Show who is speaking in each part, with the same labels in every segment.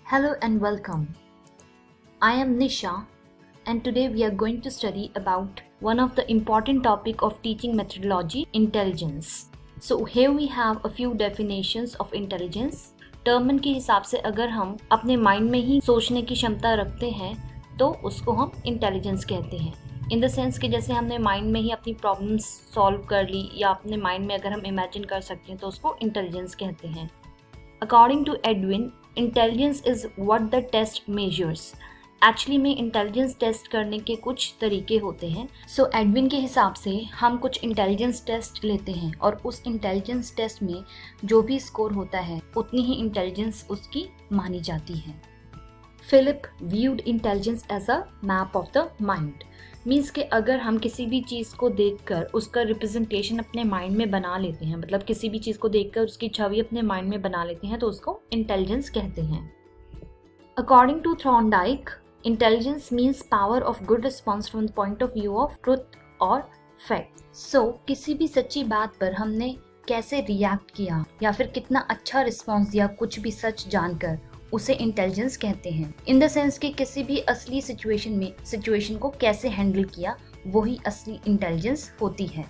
Speaker 1: Hello and welcome. I am Nisha and today we are going to study about one of the important topic of teaching methodology, intelligence. So here we have a few definitions of intelligence. Terman के हिसाब से अगर हम अपने mind में ही सोचने की क्षमता रखते हैं तो उसको हम इंटेलिजेंस कहते हैं। इन द सेंस कि जैसे हमने माइंड में ही अपनी प्रॉब्लम्स सॉल्व कर ली या अपने माइंड में अगर हम इमेजिन कर सकते हैं तो उसको इंटेलिजेंस कहते हैं। According to Edwin, intelligence is what the test measures. Actually में इंटेलिजेंस टेस्ट करने के कुछ तरीके होते हैं। सो एडविन के हिसाब से हम कुछ इंटेलिजेंस टेस्ट लेते हैं और उस इंटेलिजेंस टेस्ट में जो भी स्कोर होता है उतनी ही इंटेलिजेंस उसकी मानी जाती है। Philip viewed intelligence as a map of the mind. Means कि अगर हम किसी भी चीज़ को देखकर उसका रिप्रेजेंटेशन अपने माइंड में बना लेते हैं, मतलब किसी भी चीज़ को देखकर उसकी छवि अपने माइंड में बना लेते हैं तो उसको इंटेलिजेंस कहते हैं। According to Thorndike, intelligence means power of good response from the point of view of truth और फैक्ट। सो किसी भी सच्ची बात पर हमने कैसे रिएक्ट किया या फिर कितना अच्छा रिस्पॉन्स दिया कुछ भी सच जानकर, उसे इंटेलिजेंस कहते हैं। इन द सेंस कि किसी भी असली सिचुएशन में सिचुएशन को कैसे हैंडल किया, वही असली इंटेलिजेंस होती है।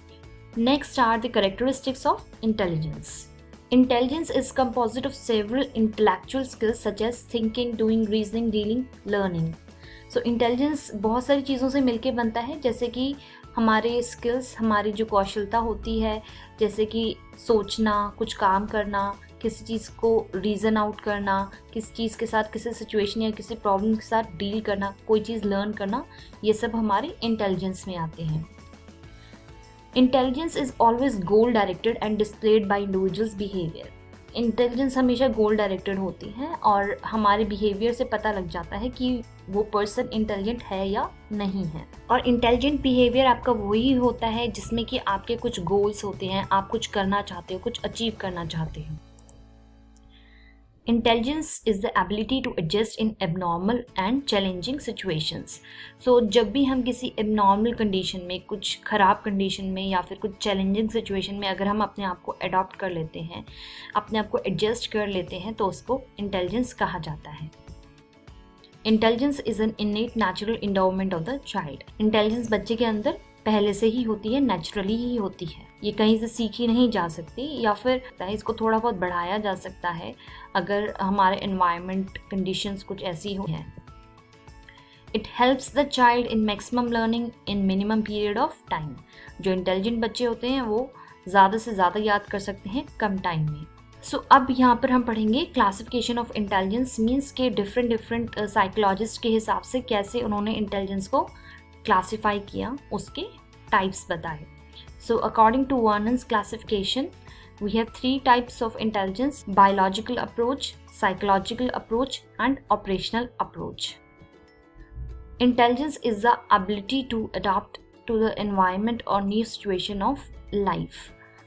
Speaker 1: Next are the characteristics of intelligence. Intelligence is composite of several intellectual skills such as thinking, doing, reasoning, dealing, learning. So intelligence बहुत सारी चीज़ों से मिलके बनता है, जैसे कि हमारे स्किल्स, हमारी जो कौशलता होती है, जैसे कि सोचना, कुछ काम करना, किसी चीज़ को रीज़न आउट करना, किसी चीज़ के साथ, किसी सिचुएशन या किसी प्रॉब्लम के साथ डील करना, कोई चीज़ लर्न करना, ये सब हमारे इंटेलिजेंस में आते हैं। Intelligence is always goal directed and displayed bye individuals behaviour. Intelligence हमेशा गोल डायरेक्टेड होती है और हमारे बिहेवियर से पता लग जाता है कि वो पर्सन इंटेलिजेंट है या नहीं है। और इंटेलिजेंट बिहेवियर आपका वही होता है जिसमें कि आपके कुछ गोल्स होते हैं, आप कुछ करना चाहते हो, कुछ अचीव करना चाहते हो। Intelligence is the ability to adjust in abnormal and challenging situations. So जब भी हम किसी abnormal condition में, कुछ ख़राब condition में या फिर कुछ challenging situation में अगर हम अपने आप को adopt कर लेते हैं, अपने आप को adjust कर लेते हैं, तो उसको intelligence कहा जाता है। Intelligence is an innate natural endowment of the child. Intelligence बच्चे के अंदर पहले से ही होती है, नेचुरली ही होती है, ये कहीं से सीखी नहीं जा सकती या फिर इसको थोड़ा बहुत बढ़ाया जा सकता है अगर हमारे एनवायरनमेंट कंडीशंस कुछ ऐसी हो हैं। It helps the child in maximum learning in minimum period of time. जो इंटेलिजेंट बच्चे होते हैं वो ज़्यादा से ज़्यादा याद कर सकते हैं कम टाइम में। सो अब यहाँ पर हम पढ़ेंगे क्लासिफिकेशन ऑफ इंटेलिजेंस। मीन्स के डिफरेंट साइकोलॉजिस्ट के हिसाब से कैसे उन्होंने इंटेलिजेंस को क्लासिफाई किया, उसके टाइप्स बताए। So according to Vernon's classification, we have 3 types of intelligence: biological approach, psychological approach, and operational approach. Intelligence is the ability to adapt to the environment or new situation of life.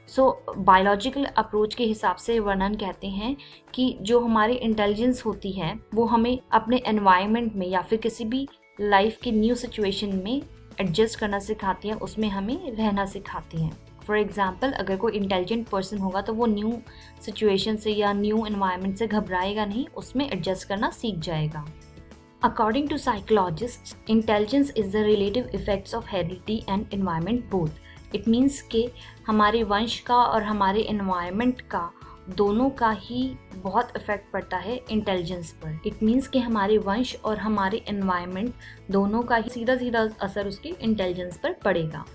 Speaker 1: So biological approach के हिसाब से वर्णन कहते हैं कि जो हमारी intelligence होती है वो हमें अपने environment में या फिर किसी भी लाइफ की न्यू सिचुएशन में एडजस्ट करना सिखाती हैं, उसमें हमें रहना सिखाती हैं। फॉर एग्जाम्पल, अगर कोई इंटेलिजेंट पर्सन होगा तो वो न्यू सिचुएशन से या न्यू एनवायरनमेंट से घबराएगा नहीं, उसमें एडजस्ट करना सीख जाएगा। According to psychologist, intelligence is the relative effects of heredity and environment both. It means के हमारे वंश का और हमारे एनवायरनमेंट का दोनों का ही बहुत इफेक्ट पड़ता है इंटेलिजेंस पर। इट मीन्स कि हमारे वंश और हमारे एनवायरनमेंट दोनों का ही सीधा सीधा असर उसके इंटेलिजेंस पर पड़ेगा।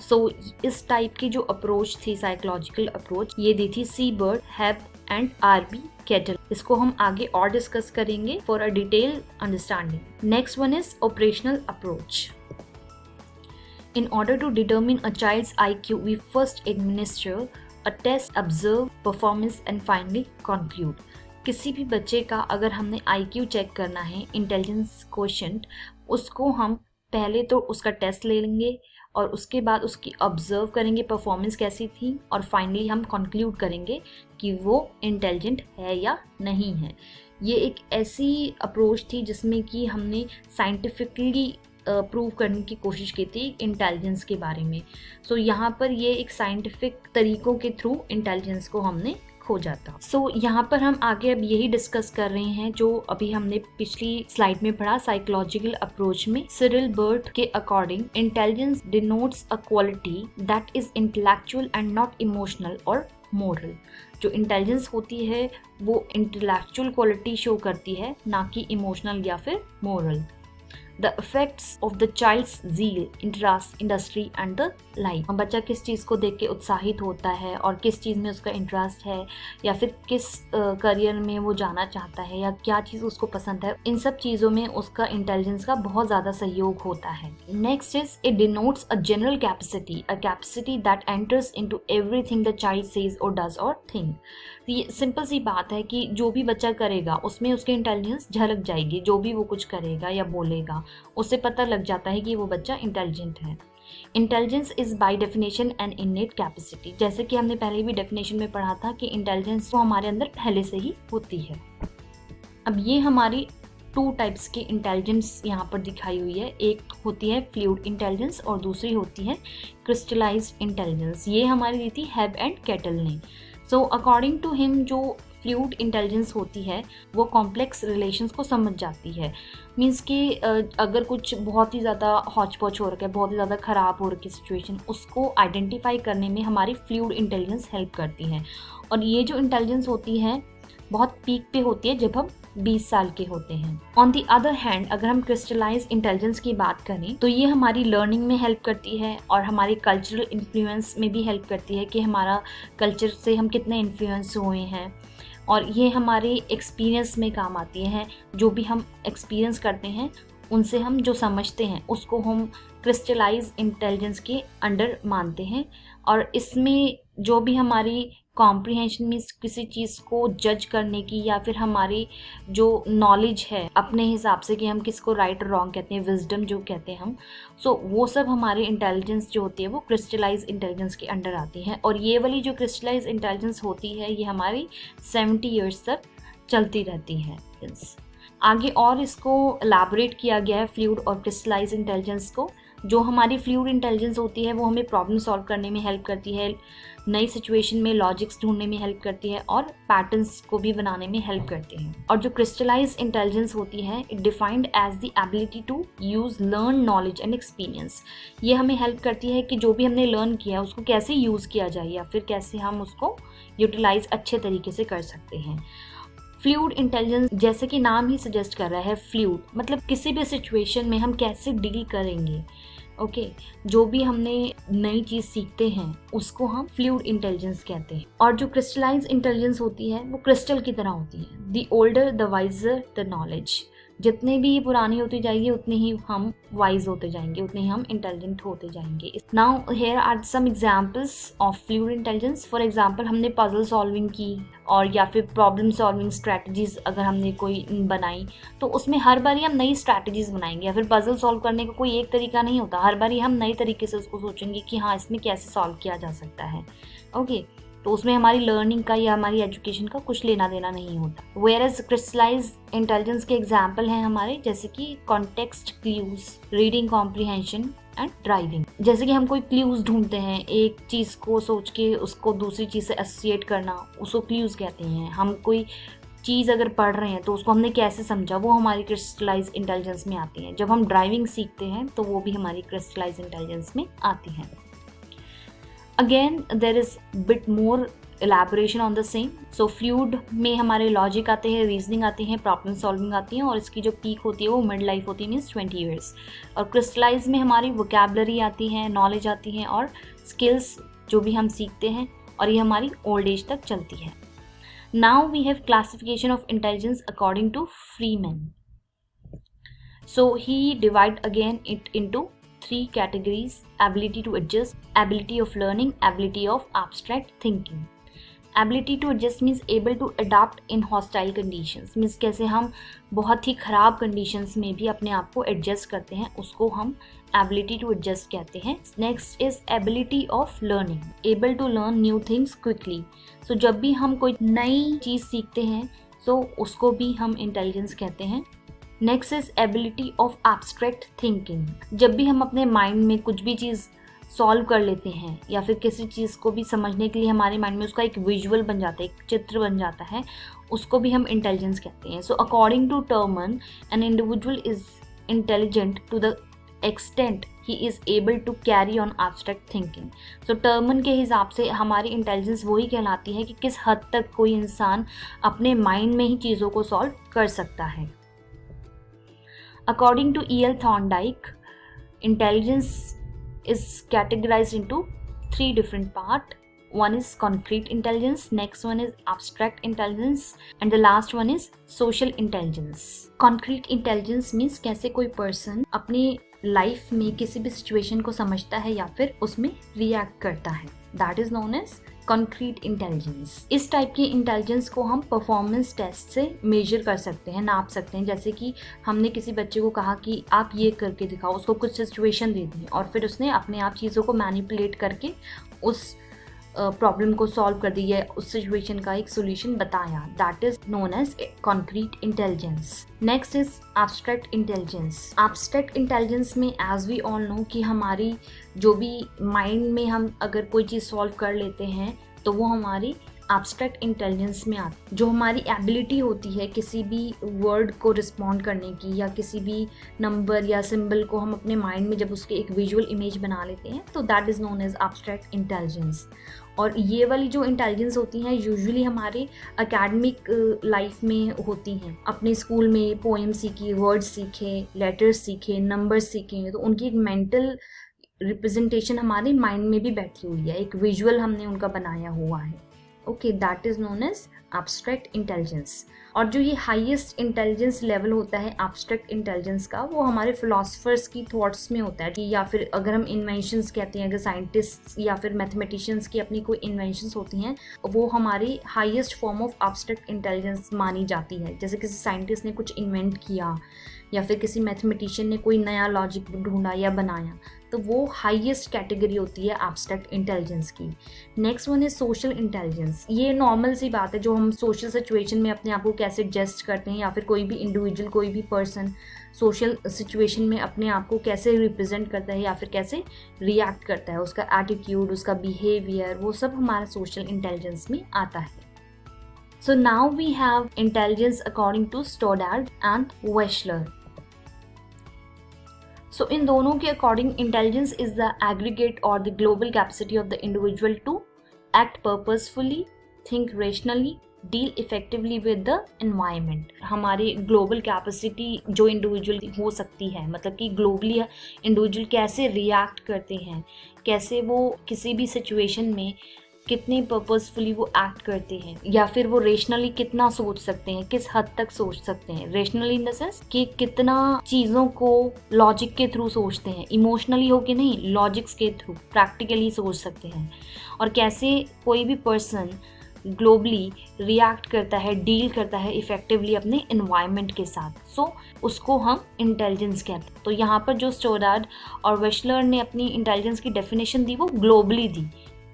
Speaker 1: सो इस टाइप की जो अप्रोच थी, साइकोलॉजिकल अप्रोच, ये दी थी सीबर्ट, हेब एंड आरबी केटल। इसको हम आगे और डिस्कस करेंगे for a detail understanding. Next one is operational approach. In order to determine a child's IQ, we first administer a test, observe performance and finally conclude. किसी भी बच्चे का अगर हमने IQ चेक करना है, इंटेलिजेंस क्वोशिएंट, उसको हम पहले तो उसका टेस्ट ले लेंगे और उसके बाद उसकी ऑब्जर्व करेंगे परफॉर्मेंस कैसी थी और फाइनली हम कंक्लूड करेंगे कि वो इंटेलिजेंट है या नहीं है। ये एक ऐसी अप्रोच थी जिसमें कि हमने साइंटिफिकली प्रूव करने की कोशिश की थी इंटेलिजेंस के बारे में। सो यहाँ पर ये एक साइंटिफिक तरीकों के थ्रू इंटेलिजेंस को हमने खो जाता। सो यहाँ पर हम आगे अब यही डिस्कस कर रहे हैं जो अभी हमने पिछली स्लाइड में पढ़ा साइकोलॉजिकल अप्रोच में। सिरिल बर्ट के according intelligence denotes a quality that is intellectual and not emotional और मोरल। जो इंटेलिजेंस होती है वो इंटेलेक्चुअल क्वालिटी शो करती है, ना कि इमोशनल या फिर moral. The effects of the child's zeal, interest, industry and the life। बच्चा किस चीज़ को देख के उत्साहित होता है और किस चीज़ में उसका इंटरेस्ट है, या फिर किस करियर में वो जाना चाहता है, या क्या चीज़ उसको पसंद है, इन सब चीज़ों में उसका इंटेलिजेंस का बहुत ज़्यादा सहयोग होता है। Next is it denotes a general capacity that enters into everything the child says और डज और थिंक। ये सिंपल सी बात है कि जो भी बच्चा करेगा उसमें उसकी इंटेलिजेंस झलक जाएगी। जो भी वो कुछ करेगा या बोलेगा उससे पता लग जाता है कि वो बच्चा इंटेलिजेंट है। Intelligence is by definition N innate capacity. जैसे कि हमने पहले भी डेफिनेशन में पढ़ा था कि इंटेलिजेंस तो हमारे अंदर पहले से ही होती है। अब ये हमारी 2 टाइप्स की इंटेलिजेंस यहाँ पर दिखाई हुई है। एक होती है फ्लूइड इंटेलिजेंस और दूसरी होती है क्रिस्टलाइज्ड इंटेलिजेंस। ये हमारी दी थी हेब एंड केटल ने। सो अकॉर्डिंग टू हिम जो फ्लूइड इंटेलिजेंस होती है वो कॉम्प्लेक्स रिलेशंस को समझ जाती है। मीन्स कि अगर कुछ बहुत ही ज़्यादा हौच पौच हो रखा है, बहुत ही ज़्यादा ख़राब हो रखी सिचुएशन, उसको आइडेंटिफाई करने में हमारी फ्लूइड इंटेलिजेंस हेल्प करती है। और ये जो इंटेलिजेंस होती है बहुत पीक पे होती है जब हम 20 साल के होते हैं। ऑन दी अदर हैंड अगर हम क्रिस्टलाइज इंटेलिजेंस की बात करें तो ये हमारी लर्निंग में हेल्प करती है और हमारी कल्चरल इन्फ्लुएंस में भी हेल्प करती है कि हमारा कल्चर से हम कितने इन्फ्लुएंस हुए हैं, और ये हमारे एक्सपीरियंस में काम आती हैं। जो भी हम एक्सपीरियंस करते हैं उनसे हम जो समझते हैं उसको हम क्रिस्टलाइज इंटेलिजेंस के अंडर मानते हैं। और इसमें जो भी हमारी कॉम्प्रिहेंशन मीन्स किसी चीज़ को जज करने की, या फिर हमारी जो नॉलेज है अपने हिसाब से कि हम किसको राइट और रॉन्ग कहते हैं, विजडम जो कहते हैं हम, सो वो सब हमारी इंटेलिजेंस जो होती है वो क्रिस्टलाइज इंटेलिजेंस के अंडर आती है। और ये वाली जो क्रिस्टलाइज इंटेलिजेंस होती है ये हमारी 70 ईयर्स तक चलती रहती है। आगे और इसको एलैबोरेट किया गया है फ्लूइड और क्रिस्टलाइज इंटेलिजेंस को। जो हमारी फ्लूइड इंटेलिजेंस होती है वो हमें प्रॉब्लम सॉल्व करने में हेल्प करती है, नई सिचुएशन में लॉजिक्स ढूंढने में हेल्प करती है और पैटर्न्स को भी बनाने में हेल्प करती है। और जो क्रिस्टलाइज इंटेलिजेंस होती है it defined as the ability to use learn knowledge and experience. ये हमें हेल्प करती है कि जो भी हमने लर्न किया है उसको कैसे यूज़ किया जाए या फिर कैसे हम उसको यूटिलाइज अच्छे तरीके से कर सकते हैं। फ्लूइड इंटेलिजेंस जैसे कि नाम ही सजेस्ट कर रहा है, फ्लूइड मतलब किसी भी सिचुएशन में हम कैसे डील करेंगे। ओके, जो भी हमने नई चीज़ सीखते हैं उसको हम फ्लूइड इंटेलिजेंस कहते हैं। और जो क्रिस्टलाइज इंटेलिजेंस होती है वो क्रिस्टल की तरह होती है। The older the wiser the knowledge. जितने भी पुरानी होती जाएगी उतने ही हम वाइज होते जाएंगे, उतने ही हम इंटेलिजेंट होते जाएंगे। Now here are some examples of fluid intelligence. For example हमने पजल सॉल्विंग की और या फिर प्रॉब्लम सॉल्विंग स्ट्रैटेजीज अगर हमने कोई बनाई तो उसमें हर बारी हम नई स्ट्रैटेजीज बनाएंगे। या फिर पजल सॉल्व करने का कोई एक तरीका नहीं होता, हर बारी हम नई तरीके से उसको सोचेंगे कि हाँ इसमें कैसे सॉल्व किया जा सकता है। ओके, तो उसमें हमारी लर्निंग का या हमारी एजुकेशन का कुछ लेना देना नहीं होता। वेयर एज क्रिस्टलाइज इंटेलिजेंस के एग्जाम्पल हैं हमारे जैसे कि context clues, reading comprehension and driving. जैसे कि हम कोई क्लूज ढूंढते हैं, एक चीज़ को सोच के उसको दूसरी चीज़ से एसोसिएट करना, उसको क्लूज कहते हैं। हम कोई चीज़ अगर पढ़ रहे हैं तो उसको हमने कैसे समझा, वो हमारी क्रिस्टलाइज इंटेलिजेंस में आती है। जब हम ड्राइविंग सीखते हैं तो वो भी हमारी क्रिस्टलाइज इंटेलिजेंस में आती है। Again, there is bit more elaboration on the same. So fluid में हमारे लॉजिक आते हैं, रीजनिंग आती है, प्रॉब्लम सॉल्विंग आती है और इसकी जो पीक होती है वो मिड लाइफ होती है, मीन्स 20 ईयर्स। और क्रिस्टलाइज में हमारी वोकैबुलरी आती है, नॉलेज आती है और स्किल्स जो भी हम सीखते हैं, और ये हमारी ओल्ड एज तक चलती है। Now we have classification of intelligence according to Freeman. So he divide again it into 3 categories: ability to adjust, ability of learning, ability of abstract thinking. Ability to adjust means able to adapt in hostile conditions, means कैसे हम बहुत ही ख़राब conditions में भी अपने आप को adjust करते हैं, उसको हम ability to adjust कहते हैं। Next is ability of learning, able to learn new things quickly. So जब भी हम कोई नई चीज़ सीखते हैं so उसको भी हम intelligence कहते हैं। Next is ability of abstract thinking, जब भी हम अपने माइंड में कुछ भी चीज़ सॉल्व कर लेते हैं या फिर किसी चीज़ को भी समझने के लिए हमारे माइंड में उसका एक विजुअल बन जाता है, एक चित्र बन जाता है, उसको भी हम इंटेलिजेंस कहते हैं। So according to Terman, an individual is intelligent to the extent he is able to carry on abstract thinking. So Terman के हिसाब से हमारी इंटेलिजेंस वही कहलाती है कि किस हद तक कोई इंसान अपने माइंड में ही चीज़ों को सॉल्व कर सकता है। According to E.L. Thorndike, intelligence is categorized into 3 different parts. One is concrete intelligence, next one is abstract intelligence, and the last one is social intelligence. Concrete intelligence means कैसे कोई person अपनी life में किसी भी situation को समझता है या फिर उसमें रिएक्ट करता है, that is known as concrete intelligence. इस टाइप की इंटेलिजेंस को हम परफॉर्मेंस टेस्ट से मेजर कर सकते हैं, नाप सकते हैं। जैसे कि हमने किसी बच्चे को कहा कि आप ये करके दिखाओ, उसको कुछ सिचुएशन दे दी और फिर उसने अपने आप चीज़ों को मैनिपुलेट करके उस प्रॉब्लम को सॉल्व कर दी है, उस सिचुएशन का एक सोल्यूशन बताया, that is known as concrete intelligence. Next is abstract intelligence. Abstract intelligence में एज वी ऑल नो कि हमारी जो भी माइंड में हम अगर कोई चीज़ सॉल्व कर लेते हैं तो वो हमारी एब्स्ट्रैक्ट इंटेलिजेंस में आती। जो हमारी एबिलिटी होती है किसी भी वर्ड को रिस्पॉन्ड करने की या किसी भी नंबर या सिंबल को हम अपने माइंड में जब उसके एक विजुअल इमेज बना लेते हैं तो that is known as abstract intelligence. और ये वाली जो इंटेलिजेंस होती हैं यूजुअली हमारे एकेडमिक लाइफ में होती हैं। अपने स्कूल में पोएम सीखी, वर्ड्स सीखे, लेटर्स सीखे, नंबर्स सीखे, तो उनकी एक मेंटल रिप्रेजेंटेशन हमारे माइंड में भी बैठी हुई है, एक विजुअल हमने उनका बनाया हुआ है। Okay, that is known as abstract intelligence. और जो ये हाईएस्ट इंटेलिजेंस लेवल होता है एब्स्ट्रैक्ट इंटेलिजेंस का, वो हमारे फिलोसफर्स की थॉट्स में होता है, या फिर अगर हम इन्वेंशंस कहते हैं, अगर साइंटिस्ट या फिर मैथमेटिशियंस की अपनी कोई इन्वेंशंस होती हैं, वो हमारी highest form of abstract intelligence मानी जाती है। जैसे किसी साइंटिस्ट ने कुछ इन्वेंट किया या फिर किसी मैथमेटिशियन ने कोई नया लॉजिक ढूंढा या बनाया, तो वो हाईएस्ट कैटेगरी होती है एब्स्ट्रैक्ट इंटेलिजेंस की। Next one is social intelligence. ये नॉर्मल सी बात है, जो हम सोशल सिचुएशन में अपने आप को कैसे एडजस्ट करते हैं, या फिर कोई भी इंडिविजुअल, कोई भी पर्सन सोशल सिचुएशन में अपने आप को कैसे रिप्रेजेंट करता है या फिर कैसे रिएक्ट करता है, उसका एटीट्यूड, उसका बिहेवियर, वो सब हमारा सोशल इंटेलिजेंस में आता है। So now we have intelligence according to Stoddard and Wechsler. So इन दोनों के according intelligence is the aggregate or the global capacity of the individual to act purposefully, think rationally, deal effectively with the environment. हमारी global capacity जो individual हो सकती है, मतलब कि ग्लोबली इंडिविजुअल कैसे रिएक्ट करते हैं, कैसे वो किसी भी सिचुएशन में कितने पर्पसफुली वो एक्ट करते हैं, या फिर वो रेशनली कितना सोच सकते हैं, किस हद तक सोच सकते हैं। रेशनली इन द सेंस कि कितना चीज़ों को लॉजिक के थ्रू सोचते हैं, इमोशनली हो के नहीं, लॉजिक्स के थ्रू प्रैक्टिकली सोच सकते हैं। और कैसे कोई भी पर्सन ग्लोबली रिएक्ट करता है, डील करता है इफेक्टिवली अपने एनवायरनमेंट के साथ, सो उसको हम इंटेलिजेंस कहते हैं। तो यहाँ पर जो स्टोडार्ड और वेशलर ने अपनी इंटेलिजेंस की डेफिनेशन दी वो ग्लोबली दी,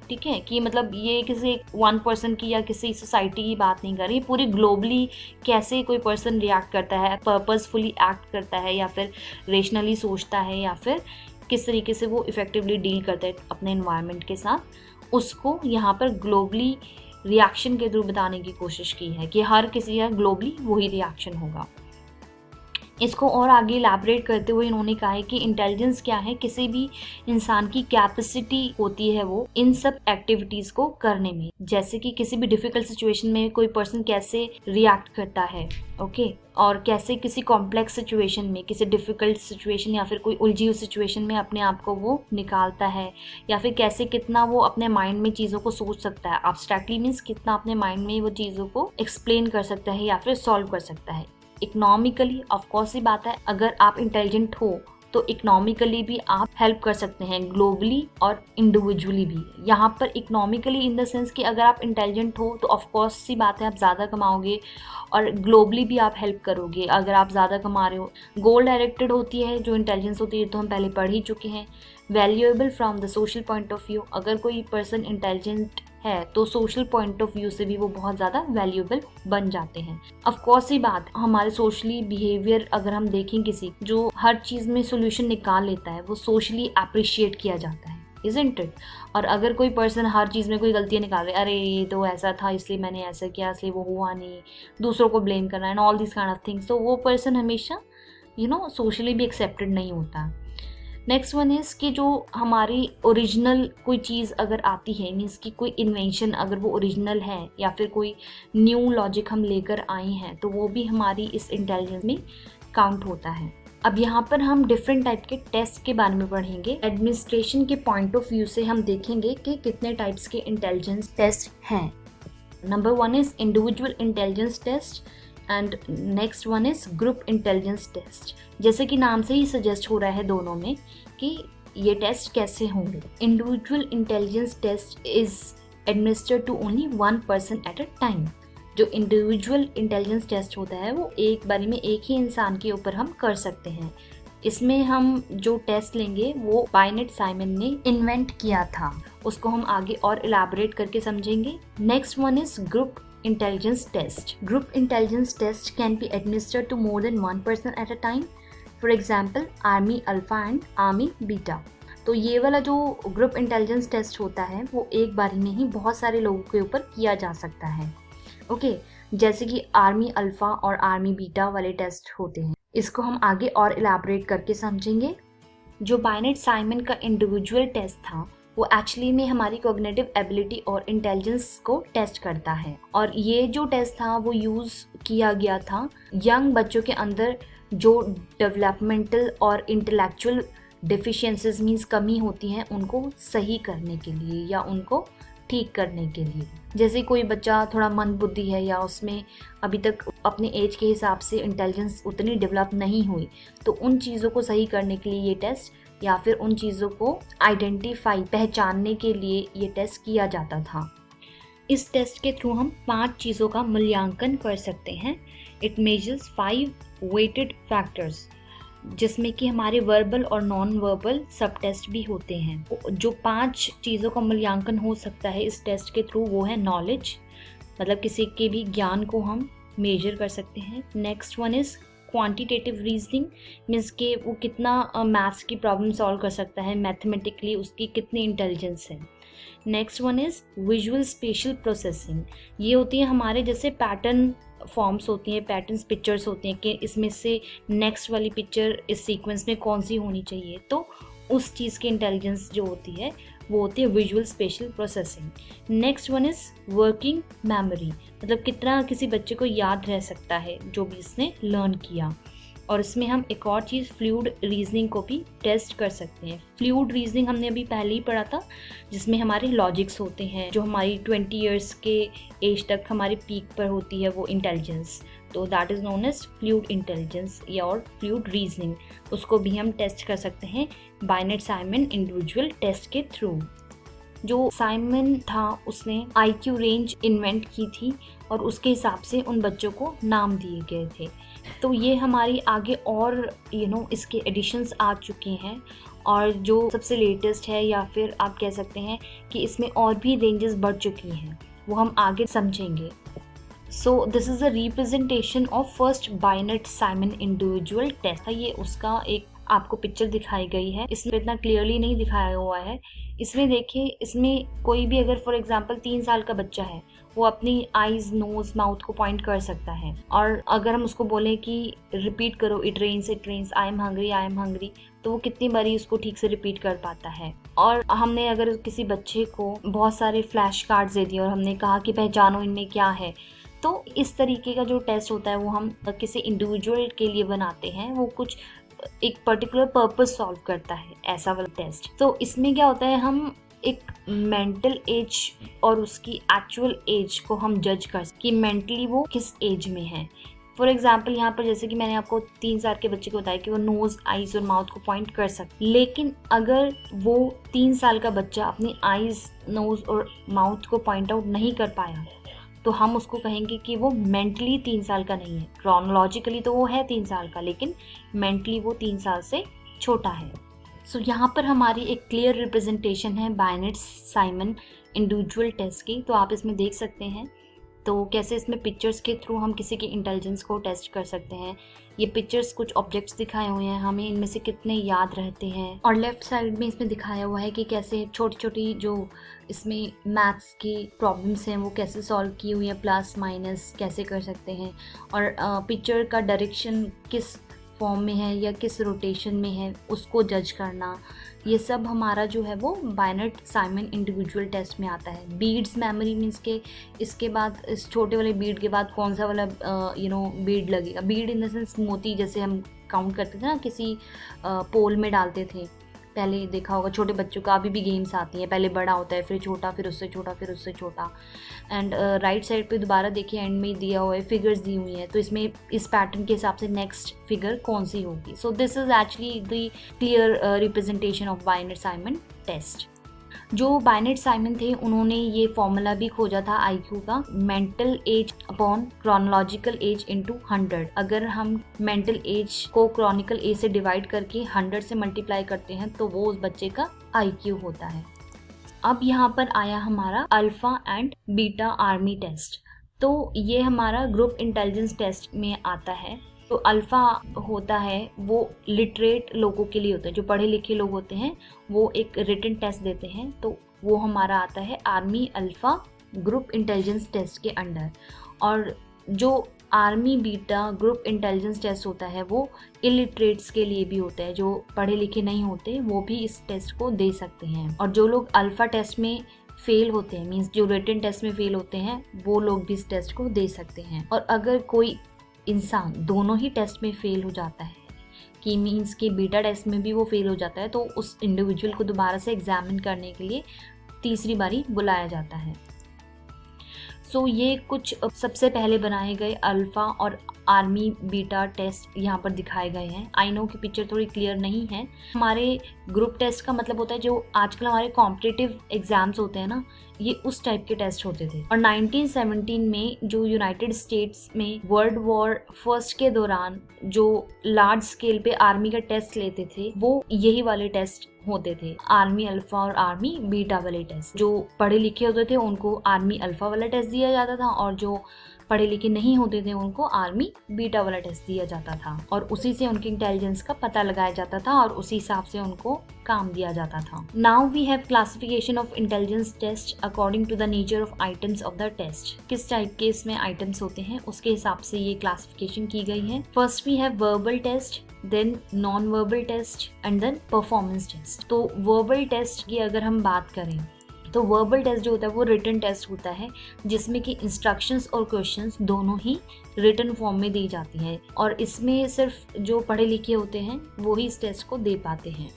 Speaker 1: ठीक है, कि मतलब ये किसी वन पर्सन की या किसी सोसाइटी की बात नहीं कर रही, पूरी ग्लोबली कैसे कोई पर्सन रिएक्ट करता है, पर्पसफुली एक्ट करता है या फिर रेशनली सोचता है, या फिर किस तरीके से वो इफेक्टिवली डील करता है अपने एनवायरनमेंट के साथ, उसको यहाँ पर ग्लोबली रिएक्शन के थ्रू बताने की कोशिश की है कि हर किसी का ग्लोबली वही रिएक्शन होगा। इसको और आगे इलैबोरेट करते हुए इन्होंने कहा है कि इंटेलिजेंस क्या है, किसी भी इंसान की कैपेसिटी होती है वो इन सब एक्टिविटीज़ को करने में। जैसे कि किसी भी डिफ़िकल्ट सिचुएशन में कोई पर्सन कैसे रिएक्ट करता है, ओके, और कैसे किसी कॉम्प्लेक्स सिचुएशन में, किसी डिफ़िकल्ट सिचुएशन या फिर कोई उलझी हुई सिचुएशन में अपने आप को वो निकालता है, या फिर कैसे कितना वो अपने माइंड में चीज़ों को सोच सकता है। एब्स्ट्रैक्टली मीन्स कितना अपने माइंड में वो चीज़ों को एक्सप्लेन कर सकता है या फिर सॉल्व कर सकता है। इकोनॉमिकली ऑफकोर्स ही बात है, अगर आप इंटेलिजेंट हो तो इकोनॉमिकली भी आप हेल्प कर सकते हैं, ग्लोबली और इंडिविजुअली भी। यहाँ पर इकोनॉमिकली इन द सेंस कि अगर आप इंटेलिजेंट हो तो ऑफकोर्स सी बात है आप ज़्यादा कमाओगे, और ग्लोबली भी आप हेल्प करोगे अगर आप ज़्यादा कमा रहे हो। गोल डायरेक्टेड होती है जो इंटेलिजेंस होती है, तो हम पहले पढ़ ही चुके हैं। Valuable from the social point of view, अगर कोई पर्सन इंटेलिजेंट है तो सोशल पॉइंट ऑफ व्यू से भी वो बहुत ज़्यादा वैल्यूएबल बन जाते हैं। ऑफ कोर्स ही बात, हमारे सोशली बिहेवियर अगर हम देखें, किसी जो हर चीज़ में सोल्यूशन निकाल लेता है वो सोशली अप्रिशिएट किया जाता है, इजंट इट? और अगर कोई पर्सन हर चीज़ में कोई गलतियाँ निकाल रहे, अरे ये तो ऐसा था इसलिए मैंने ऐसा किया इसलिए वो हुआ नहीं, दूसरों को ब्लेम करना and all this kind of things, तो वो पर्सन हमेशा सोशली भी एक्सेप्टेड नहीं होता। नेक्स्ट वन इज़ कि जो हमारी ओरिजिनल कोई चीज़ अगर आती है, मीन्स कि कोई इन्वेंशन अगर वो ओरिजिनल है या फिर कोई न्यू लॉजिक हम लेकर आए हैं, तो वो भी हमारी इस इंटेलिजेंस में काउंट होता है। अब यहाँ पर हम डिफरेंट टाइप के टेस्ट के बारे में पढ़ेंगे। एडमिनिस्ट्रेशन के पॉइंट ऑफ व्यू से हम देखेंगे कि कितने टाइप्स के इंटेलिजेंस टेस्ट हैं। Number 1 is individual intelligence test and next one is group intelligence test. जैसे कि नाम से ही सजेस्ट हो रहा है दोनों में कि ये टेस्ट कैसे होंगे। Individual intelligence test is administered to only one person at a time. जो इंडिविजुअल इंटेलिजेंस टेस्ट होता है वो एक बारी में एक ही इंसान के ऊपर हम कर सकते हैं। इसमें हम जो टेस्ट लेंगे वो बायनेट साइमन ने इन्वेंट किया था, उसको हम आगे और इलैबोरेट करके समझेंगे। Next one is group intelligence test. Group intelligence test can be administered to more than one person at a time. For example army alpha and army beta. तो ये वाला जो ग्रुप इंटेलिजेंस टेस्ट होता है वो एक बारी में ही बहुत सारे लोगों के ऊपर किया जा सकता है। ओके, जैसे कि आर्मी अल्फा और आर्मी बीटा वाले टेस्ट होते हैं, इसको हम आगे और इलैबोरेट करके समझेंगे। जो बायनेट साइमन का इंडिविजुअल टेस्ट था वो एक्चुअली में हमारी कॉग्निटिव एबिलिटी और इंटेलिजेंस को टेस्ट करता है, और ये जो टेस्ट था वो यूज़ किया गया था यंग बच्चों के अंदर जो डेवलपमेंटल और इंटेलेक्चुअल डिफिशियंसीज मीन्स कमी होती हैं उनको सही करने के लिए या उनको ठीक करने के लिए। जैसे कोई बच्चा थोड़ा मंद बुद्धि है या उसमें अभी तक अपने एज के हिसाब से इंटेलिजेंस उतनी डेवलप नहीं हुई, तो उन चीज़ों को सही करने के लिए ये टेस्ट या फिर उन चीज़ों को आइडेंटिफाई पहचानने के लिए ये टेस्ट किया जाता था। इस टेस्ट के थ्रू हम 5 चीज़ों का मूल्यांकन कर सकते हैं। इट मेजर्स 5 वेटेड फैक्टर्स, जिसमें कि हमारे वर्बल और नॉन वर्बल सब टेस्ट भी होते हैं। जो 5 चीज़ों का मूल्यांकन हो सकता है इस टेस्ट के थ्रू वो है नॉलेज, मतलब किसी के भी ज्ञान को हम मेजर कर सकते हैं। Next one is quantitative reasoning, means के वो कितना मैथ्स की प्रॉब्लम सॉल्व कर सकता है, मैथमेटिकली उसकी कितनी इंटेलिजेंस है। Next one is visual special processing, ये होती है हमारे जैसे पैटर्न फॉर्म्स होती हैं, पैटर्न्स पिक्चर्स होती हैं कि इसमें से नेक्स्ट वाली पिक्चर इस सीक्वेंस में कौन सी होनी चाहिए, तो उस चीज़ की इंटेलिजेंस जो होती है वो होती है visual special processing. Next one is working memory, मतलब कितना किसी बच्चे को याद रह सकता है जो भी इसने लर्न किया। और इसमें हम एक और चीज़ फ्लूइड रीजनिंग को भी टेस्ट कर सकते हैं। फ्लूइड रीजनिंग हमने अभी पहले ही पढ़ा था, जिसमें हमारे लॉजिक्स होते हैं, जो हमारी 20 ईयर्स के एज तक हमारे पीक पर होती है वो इंटेलिजेंस, तो that is known as fluid intelligence या और फ्लूइड रीजनिंग। उसको भी हम टेस्ट कर सकते हैं बायनेट साइमन इंडिविजुअल टेस्ट के थ्रू। जो साइमन था उसने IQ रेंज इन्वेंट की थी और उसके हिसाब से उन बच्चों को नाम दिए गए थे। तो ये हमारी आगे और इसके एडिशंस आ चुके हैं, और जो सबसे लेटेस्ट है या फिर आप कह सकते हैं कि इसमें और भी रेंजेस बढ़ चुकी हैं, वो हम आगे समझेंगे। So this is a representation of first Binet Simon individual test. ये उसका एक आपको पिक्चर दिखाई गई है, इसमें इतना क्लियरली नहीं दिखाया हुआ है। इसमें देखिए, इसमें कोई भी अगर फॉर एग्जांपल 3 साल का बच्चा है वो अपनी आईज, नोज, माउथ को पॉइंट कर सकता है, और अगर हम उसको बोलें कि रिपीट करो it rains, I am hungry, तो वो कितनी बारी उसको ठीक से रिपीट कर पाता है। और हमने अगर किसी बच्चे को बहुत सारे फ्लैश कार्ड्स दे दिए और हमने कहा कि पहचानो इनमें क्या है, तो इस तरीके का जो टेस्ट होता है वो हम किसी इंडिविजुअल के लिए बनाते हैं, वो कुछ एक पर्टिकुलर पर्पस सॉल्व करता है, ऐसा वाला टेस्ट। तो इसमें क्या होता है, हम एक मेंटल एज और उसकी एक्चुअल एज को हम जज कर सकते कि मेंटली वो किस एज में है। फॉर एग्जाम्पल यहाँ पर जैसे कि मैंने आपको 3 साल के बच्चे को बताया कि वो नोज, आईज और माउथ को पॉइंट कर सकते, लेकिन अगर वो 3 साल का बच्चा अपनी आईज, नोज और माउथ को पॉइंट आउट नहीं कर पाया, तो हम उसको कहेंगे कि वो मेंटली 3 साल का नहीं है। क्रोनोलॉजिकली तो वो है 3 साल का, लेकिन मेंटली वो 3 साल से छोटा है। सो यहाँ पर हमारी एक क्लियर रिप्रेजेंटेशन है बायनेट साइमन इंडिविजुअल टेस्ट की। तो आप इसमें देख सकते हैं तो कैसे इसमें पिक्चर्स के थ्रू हम किसी के इंटेलिजेंस को टेस्ट कर सकते हैं। ये पिक्चर्स कुछ ऑब्जेक्ट्स दिखाए हुए हैं, हमें इनमें से कितने याद रहते हैं। और लेफ्ट साइड में इसमें दिखाया हुआ है कि कैसे छोटी छोटी जो इसमें मैथ्स की प्रॉब्लम्स हैं वो कैसे सॉल्व की हुई है, प्लस माइनस कैसे कर सकते हैं, और पिक्चर का डायरेक्शन किस फॉर्म में है या किस रोटेशन में है उसको जज करना। ये सब हमारा जो है वो बायनेट साइमन इंडिविजुअल टेस्ट में आता है। बीड्स मेमोरी मीन्स के इसके बाद इस छोटे वाले बीड के बाद कौन सा वाला बीड लगेगा। बीड इन द सेंस मोती, जैसे हम काउंट करते थे ना, किसी पोल में डालते थे। पहले देखा होगा छोटे बच्चों का, अभी भी गेम्स आती हैं, पहले बड़ा होता है फिर छोटा, फिर उससे छोटा, फिर उससे छोटा। एंड राइट साइड पे दोबारा देखिए एंड में दिया हुआ है, फिगर्स दी हुई हैं, तो इसमें इस पैटर्न के हिसाब से नेक्स्ट फिगर कौन सी होगी। So this is actually the clear representation of Binet Simon test. जो बायनेट साइमन थे उन्होंने ये फॉर्मूला भी खोजा था आईक्यू का, mental age upon chronological age into 100। अगर हम मेंटल एज को क्रोनिकल एज से डिवाइड करके 100 से मल्टीप्लाई करते हैं तो वो उस बच्चे का आईक्यू होता है। अब यहाँ पर आया हमारा alpha and beta army test. तो ये हमारा ग्रुप इंटेलिजेंस टेस्ट में आता है। तो अल्फ़ा होता है वो लिटरेट लोगों के लिए होता है, जो पढ़े लिखे लोग होते हैं वो एक रिटन टेस्ट देते हैं, तो वो हमारा आता है army alpha group intelligence test के अंडर। और जो army beta group intelligence test होता है वो इलिटरेट्स के लिए भी होता है, जो पढ़े लिखे नहीं होते वो भी इस टेस्ट को दे सकते हैं। और जो लोग अल्फ़ा टेस्ट में फेल होते हैं, मीन्स जो रिटन टेस्ट में फेल होते हैं, वो लोग भी इस टेस्ट को दे सकते हैं। और अगर कोई इंसान दोनों ही टेस्ट में फेल हो जाता है, कि मीन्स कि बीटा टेस्ट में भी वो फेल हो जाता है, तो उस इंडिविजुअल को दोबारा से एग्जामिन करने के लिए तीसरी बारी बुलाया जाता है। सो ये कुछ सबसे पहले बनाए गए अल्फ़ा और आर्मी बीटा टेस्ट यहाँ पर दिखाए गए हैं। आई नो कि पिक्चर थोड़ी क्लियर नहीं है। हमारे ग्रुप टेस्ट का मतलब होता है जो आजकल हमारे कॉम्पिटिटिव एग्जाम्स होते हैं ना, ये उस टाइप के टेस्ट होते थे। और 1917 में जो यूनाइटेड स्टेट्स में वर्ल्ड वॉर फर्स्ट के दौरान जो लार्ज स्केल पे आर्मी का टेस्ट लेते थे वो यही वाले टेस्ट होते थे, आर्मी अल्फा और आर्मी बीटा वाले टेस्ट। जो पढ़े लिखे होते थे उनको आर्मी अल्फा वाला टेस्ट दिया जाता था, और जो पढ़े लिखे नहीं होते थे उनको आर्मी बीटा वाला टेस्ट दिया जाता था। और उसी से उनकी इंटेलिजेंस का पता लगाया जाता था और उसी हिसाब से उनको काम दिया जाता था। Now we have classification of intelligence test according to the nature of items of the test. किस टाइप के इसमें आइटम्स होते हैं उसके हिसाब से ये क्लासिफिकेशन की गई है। First we have verbal test, then non verbal test and then performance test. तो वर्बल टेस्ट की अगर हम बात करें तो वर्बल टेस्ट जो होता है वो रिटन टेस्ट होता है, जिसमें कि इंस्ट्रक्शंस और क्वेश्चंस दोनों ही रिटन फॉर्म में दी जाती है। और इसमें सिर्फ जो पढ़े लिखे होते हैं वो ही इस टेस्ट को दे पाते हैं।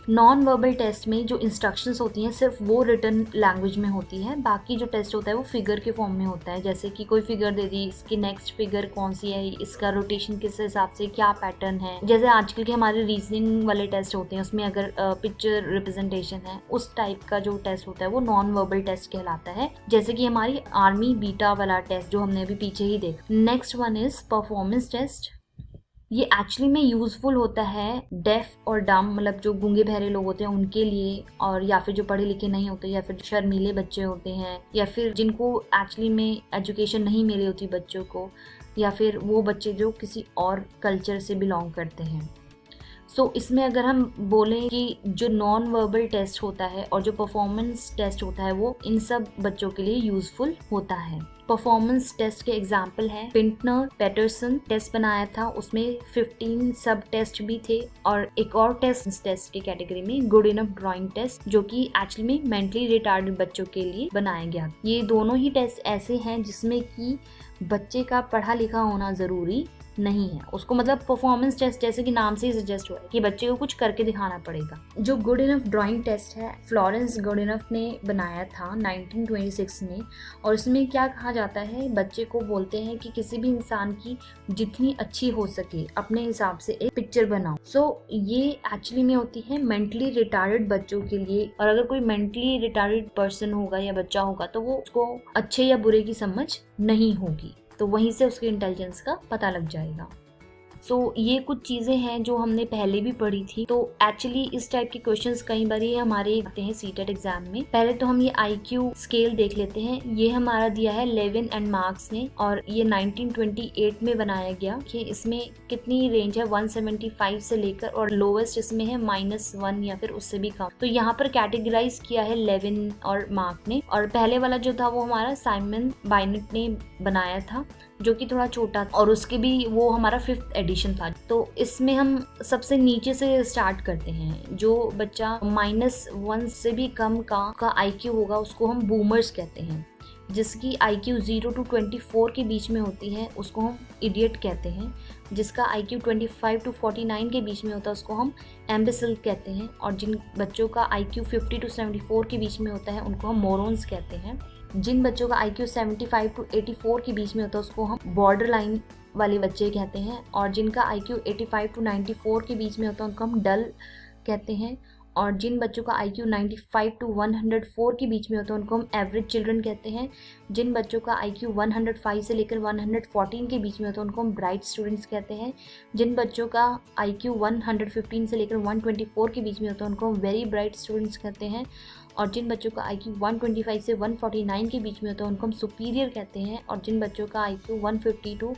Speaker 1: नॉन वर्बल टेस्ट में जो इंस्ट्रक्शंस होती हैं सिर्फ वो रिटन लैंग्वेज में होती है, बाकी जो टेस्ट होता है वो फिगर के फॉर्म में होता है। जैसे कि कोई फिगर दे दी, इसकी नेक्स्ट फिगर कौन सी है, इसका रोटेशन किस हिसाब से, क्या पैटर्न है। जैसे आजकल के हमारे रीजनिंग वाले टेस्ट होते हैं उसमें अगर पिक्चर रिप्रेजेंटेशन है, उस टाइप का जो टेस्ट होता है वो नॉन वर्बल टेस्ट कहलाता है। जैसे कि हमारी आर्मी बीटा वाला टेस्ट जो हमने अभी पीछे ही देखा। Next one is performance test. ये एक्चुअली में यूजफुल होता है डेफ और डम, मतलब जो गूंगे बहरे लोग होते हैं उनके लिए, और या फिर जो पढ़े लिखे नहीं होते, या फिर शर्मीले बच्चे होते हैं, या फिर जिनको एक्चुअली में एजुकेशन नहीं मिली होती बच्चों को, या फिर वो बच्चे जो किसी और कल्चर से बिलोंग करते हैं। सो इसमें अगर हम बोलें कि जो नॉन वर्बल टेस्ट होता है और जो परफॉर्मेंस टेस्ट होता है वो इन सब बच्चों के लिए यूजफुल होता है। परफॉर्मेंस टेस्ट के एग्जाम्पल है पिंटनर पैटरसन टेस्ट बनाया था, उसमें 15 सब टेस्ट भी थे। और एक और टेस्ट की कैटेगरी में गुड इनफ ड्राइंग टेस्ट, जो कि एक्चुअली में मेंटली रिटार्डेड बच्चों के लिए बनाया गया। ये दोनों ही टेस्ट ऐसे हैं जिसमें कि बच्चे का पढ़ा लिखा होना जरूरी नहीं है उसको, मतलब परफॉर्मेंस टेस्ट जैसे कि नाम से ही सजेस्ट हो रहा है कि बच्चे को कुछ करके दिखाना पड़ेगा। जो गुड इनफ ड्राइंग टेस्ट है फ्लोरेंस गुड इनफ ने बनाया था 1926 में, और इसमें क्या कहा जाता है, बच्चे को बोलते हैं कि किसी भी इंसान की जितनी अच्छी हो सके अपने हिसाब से एक पिक्चर बनाओ। सो ये एक्चुअली में होती है मेंटली रिटार्डेड बच्चों के लिए, और अगर कोई मेंटली रिटार्डेड पर्सन होगा या बच्चा होगा तो वो उसको अच्छे या बुरे की समझ नहीं होगी, तो वहीं से उसके इंटेलिजेंस का पता लग जाएगा। सो ये कुछ चीज़ें हैं जो हमने पहले भी पढ़ी थी। तो एक्चुअली इस टाइप के क्वेश्चंस कई बार ये हमारे आते हैं सीटेट एग्जाम में। पहले तो हम ये IQ स्केल देख लेते हैं। ये हमारा दिया है लेविन एंड मार्क्स ने और ये 1928 में बनाया गया कि इसमें कितनी रेंज है 175 से लेकर और लोवेस्ट इसमें है -1 या फिर उससे भी कम। तो यहाँ पर कैटेगराइज किया है लेविन और मार्क ने। और पहले वाला जो था वो हमारा साइमन बाइनेट ने बनाया था जो कि थोड़ा छोटा था और उसके भी वो हमारा 5th एडिशन था। तो इसमें हम सबसे नीचे से स्टार्ट करते हैं। जो बच्चा -1 से भी कम का IQ होगा उसको हम बूमर्स कहते हैं। जिसकी IQ 0 to 24 के बीच में होती है उसको हम इडियट कहते हैं। जिसका IQ 25 to 49 के बीच में होता है उसको हम एम्बिसिल कहते हैं। और जिन बच्चों का IQ 50 to 74 के बीच में होता है उनको हम मोरॉन्स कहते हैं। जिन बच्चों का IQ 75 to 84 के बीच में होता है उसको हम बॉर्डर लाइन वाले बच्चे कहते हैं। और जिनका IQ 85 to 94 के बीच में होता है उनको हम डल कहते हैं। और जिन बच्चों का IQ 95 to 104 के बीच में होता है उनको हम एवरेज चिल्ड्रन कहते हैं। जिन बच्चों का IQ 105 से लेकर 114 के बीच में होता है उनको हम ब्राइट स्टूडेंट्स कहते हैं। जिन बच्चों का IQ 115 से लेकर 124 के बीच में होता है उनको हम वेरी ब्राइट स्टूडेंट्स कहते हैं। और जिन बच्चों का IQ 125 से 149 के बीच में होता है उनको हम सुपीरियर कहते हैं। और जिन बच्चों का IQ 150 to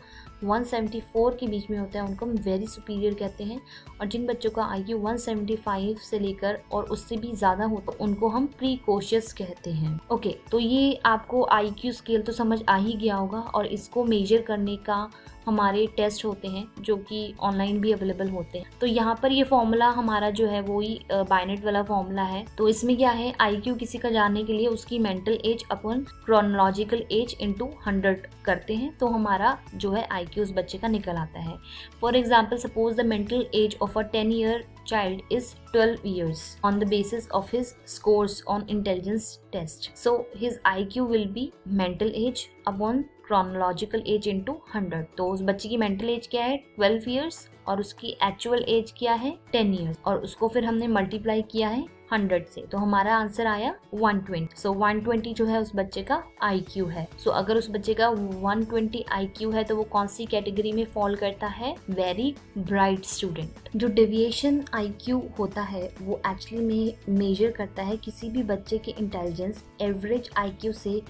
Speaker 1: 174 के बीच में होता है उनको हम वेरी सुपीरियर कहते हैं। और जिन बच्चों का IQ 175 से लेकर और उससे भी ज़्यादा हो तो उनको हम प्रीकोशियस कहते हैं। ओके, तो ये आपको IQ स्केल तो समझ आ ही गया होगा। और इसको मेजर करने का हमारे टेस्ट होते हैं जो कि ऑनलाइन भी अवेलेबल होते हैं। तो यहाँ पर ये फॉर्मूला हमारा जो है वो ही बाइनेट वाला फॉर्मूला है। तो इसमें क्या है, IQ किसी का जानने के लिए उसकी mental age upon chronological as into 100 करते हैं तो हमारा जो है IQ उस बच्चे का निकल आता है। For example, suppose the mental as of a 10-year child is 12 years on the basis of his scores on intelligence test. So his IQ will be mental age upon chronological age into 100. तो उस बच्चे की mental as क्या है 12 years और उसकी actual as क्या है 10 years और उसको फिर हमने मल्टीप्लाई किया है 100 से तो हमारा आंसर आया 120। सो 120 जो है उस बच्चे का IQ है। सो अगर उस बच्चे का 120 IQ है तो वो कौन सी कैटेगरी में फॉल करता है, वेरी ब्राइट स्टूडेंट। जो डेविएशन IQ होता है वो एक्चुअली में मेजर करता है किसी भी बच्चे के इंटेलिजेंस एवरेज IQ से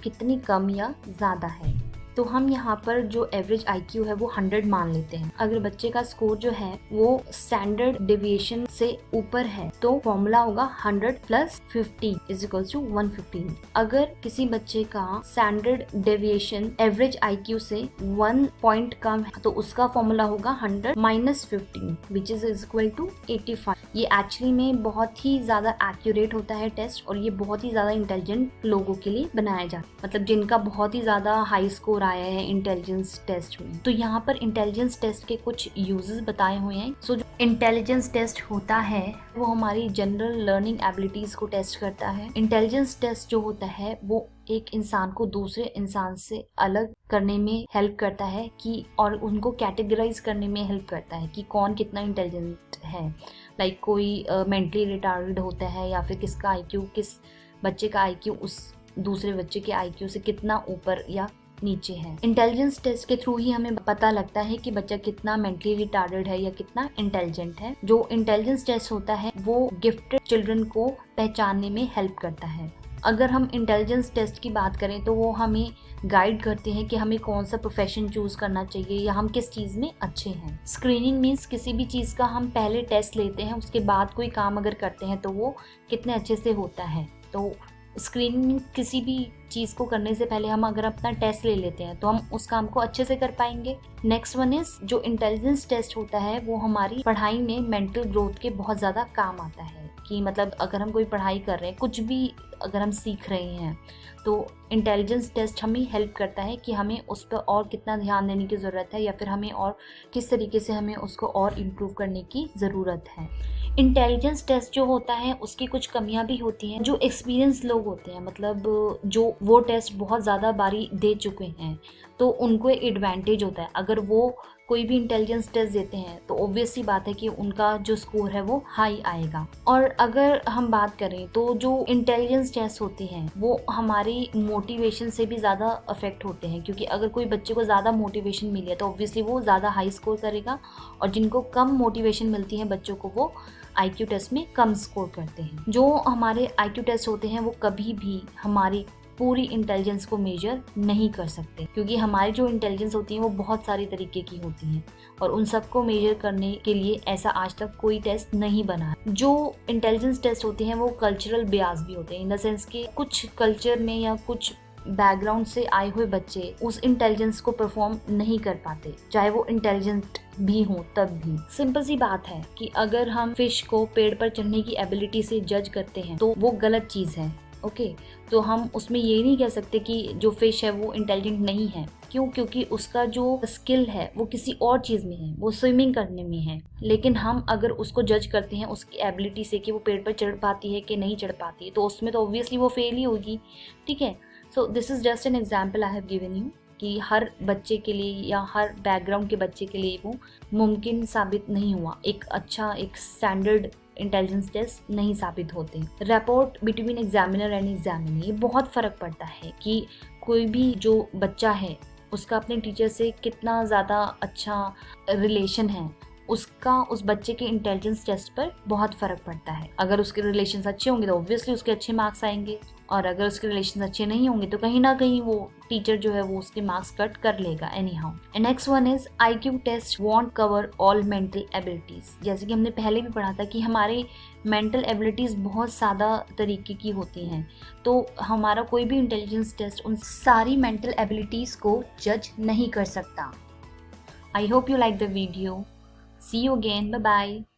Speaker 1: कितनी कम या ज़्यादा है। तो हम यहाँ पर जो एवरेज IQ है वो 100 मान लेते हैं। अगर बच्चे का स्कोर जो है वो स्टैंडर्ड डेविएशन से ऊपर है तो फॉर्मूला होगा 100 + 50 = 115। अगर किसी बच्चे का स्टैंडर्ड डेविएशन एवरेज IQ से 1 पॉइंट कम है तो उसका फॉर्मूला होगा 100 - 15 विच इज इक्वल टू 85। ये एक्चुअली में बहुत ही ज़्यादा एक्यूरेट होता है टेस्ट और ये बहुत ही ज़्यादा इंटेलिजेंट लोगों के लिए बनाया जाता है, मतलब जिनका बहुत ही ज़्यादा हाई स्कोर आया है इंटेलिजेंस टेस्ट में। तो यहाँ पर इंटेलिजेंस टेस्ट के कुछ यूजेस बताए हुए हैं। सो जो इंटेलिजेंस टेस्ट होता है वो हमारी जनरल लर्निंग एबिलिटीज को टेस्ट करता है। इंटेलिजेंस टेस्ट जो होता है वो एक इंसान को दूसरे इंसान से अलग करने में हेल्प करता है कि और उनको कैटेगराइज करने में हेल्प करता है कि कौन कितना इंटेलिजेंट है। लाइक कोई मेंटली रिटार्डेड होता है या फिर किसका IQ, किस बच्चे का IQ उस दूसरे बच्चे के IQ से कितना ऊपर या नीचे है। इंटेलिजेंस टेस्ट के थ्रू ही हमें पता लगता है कि बच्चा कितना मेंटली रिटार्डेड है या कितना इंटेलिजेंट है। जो इंटेलिजेंस टेस्ट होता है वो गिफ्टेड चिल्ड्रन को पहचानने में हेल्प करता है। अगर हम इंटेलिजेंस टेस्ट की बात करें तो वो हमें गाइड करते हैं कि हमें कौन सा प्रोफेशन चूज करना चाहिए या हम किस चीज़ में अच्छे हैं। स्क्रीनिंग मीन्स किसी भी चीज़ का हम पहले टेस्ट लेते हैं, उसके बाद कोई काम अगर करते हैं तो वो कितने अच्छे से होता है। तो स्क्रीनिंग किसी भी चीज़ को करने से पहले हम अगर अपना टेस्ट ले लेते हैं तो हम उस काम को अच्छे से कर पाएंगे। नेक्स्ट वन इज जो इंटेलिजेंस टेस्ट होता है वो हमारी पढ़ाई में मेंटल ग्रोथ के बहुत ज़्यादा काम आता है कि मतलब अगर हम कोई पढ़ाई कर रहे हैं, कुछ भी अगर हम सीख रहे हैं तो इंटेलिजेंस टेस्ट हमें हेल्प करता है कि हमें उस पर और कितना ध्यान देने की ज़रूरत है या फिर हमें और किस तरीके से हमें उसको और इम्प्रूव करने की ज़रूरत है। इंटेलिजेंस टेस्ट जो होता है उसकी कुछ कमियां भी होती हैं। जो एक्सपीरियंस लोग होते हैं, मतलब जो वो टेस्ट बहुत ज़्यादा बारी दे चुके हैं तो उनको एडवांटेज होता है। अगर वो कोई भी इंटेलिजेंस टेस्ट देते हैं तो ऑब्वियस सी बात है कि उनका जो स्कोर है वो हाई आएगा। और अगर हम बात करें तो जो इंटेलिजेंस इंटेलिजेंस टेस्ट होते हैं वो हमारी मोटिवेशन से भी ज़्यादा अफेक्ट होते हैं, क्योंकि अगर कोई बच्चे को ज़्यादा मोटिवेशन मिली है तो ऑब्वियसली वो ज़्यादा हाई स्कोर करेगा, और जिनको कम मोटिवेशन मिलती है बच्चों को वो IQ टेस्ट में कम स्कोर करते हैं। जो हमारे IQ टेस्ट होते हैं वो कभी भी हमारी पूरी इंटेलिजेंस को मेजर नहीं कर सकते, क्योंकि हमारी जो इंटेलिजेंस होती है वो बहुत सारी तरीके की होती हैं और उन सबको मेजर करने के लिए ऐसा आज तक कोई टेस्ट नहीं बना है। जो इंटेलिजेंस टेस्ट होते हैं वो कल्चरल बियास भी होते हैं, इन द सेंस कि कुछ कल्चर में या कुछ बैकग्राउंड से आए हुए बच्चे उस इंटेलिजेंस को परफॉर्म नहीं कर पाते, चाहे वो इंटेलिजेंट भी हो तब भी। सिंपल सी बात है कि अगर हम फिश को पेड़ पर चढ़ने की एबिलिटी से जज करते हैं तो वो गलत चीज़ है। ओके, तो हम उसमें ये नहीं कह सकते कि जो फिश है वो इंटेलिजेंट नहीं है। क्यों? क्योंकि उसका जो स्किल है वो किसी और चीज़ में है, वो स्विमिंग करने में है। लेकिन हम अगर उसको जज करते हैं उसकी एबिलिटी से कि वो पेड़ पर चढ़ पाती है कि नहीं चढ़ पाती है, तो उसमें तो ऑब्वियसली वो फेल ही होगी। ठीक है, सो this is just an example I have given you कि हर बच्चे के लिए या हर बैकग्राउंड के बच्चे के लिए वो मुमकिन साबित नहीं हुआ, एक अच्छा एक स्टैंडर्ड इंटेलिजेंस टेस्ट नहीं साबित होते। Rapport between examiner and examinee, ये बहुत फ़र्क पड़ता है कि कोई भी जो बच्चा है उसका अपने टीचर से कितना ज़्यादा अच्छा रिलेशन है, उसका उस बच्चे के इंटेलिजेंस टेस्ट पर बहुत फ़र्क पड़ता है। अगर उसके रिलेशंस अच्छे होंगे तो ऑब्वियसली उसके अच्छे मार्क्स आएंगे, और अगर उसके रिलेशंस अच्छे नहीं होंगे तो कहीं ना कहीं वो टीचर जो है वो उसके मार्क्स कट कर लेगा anyhow. And next one is IQ test won't cover all mental abilities. जैसे कि हमने पहले भी पढ़ा था कि हमारे मेंटल एबिलिटीज़ बहुत ज़्यादा तरीके की होती हैं, तो हमारा कोई भी इंटेलिजेंस टेस्ट उन सारी मेंटल एबिलिटीज़ को जज नहीं कर सकता। I hope you like the video. See you again. Bye bye.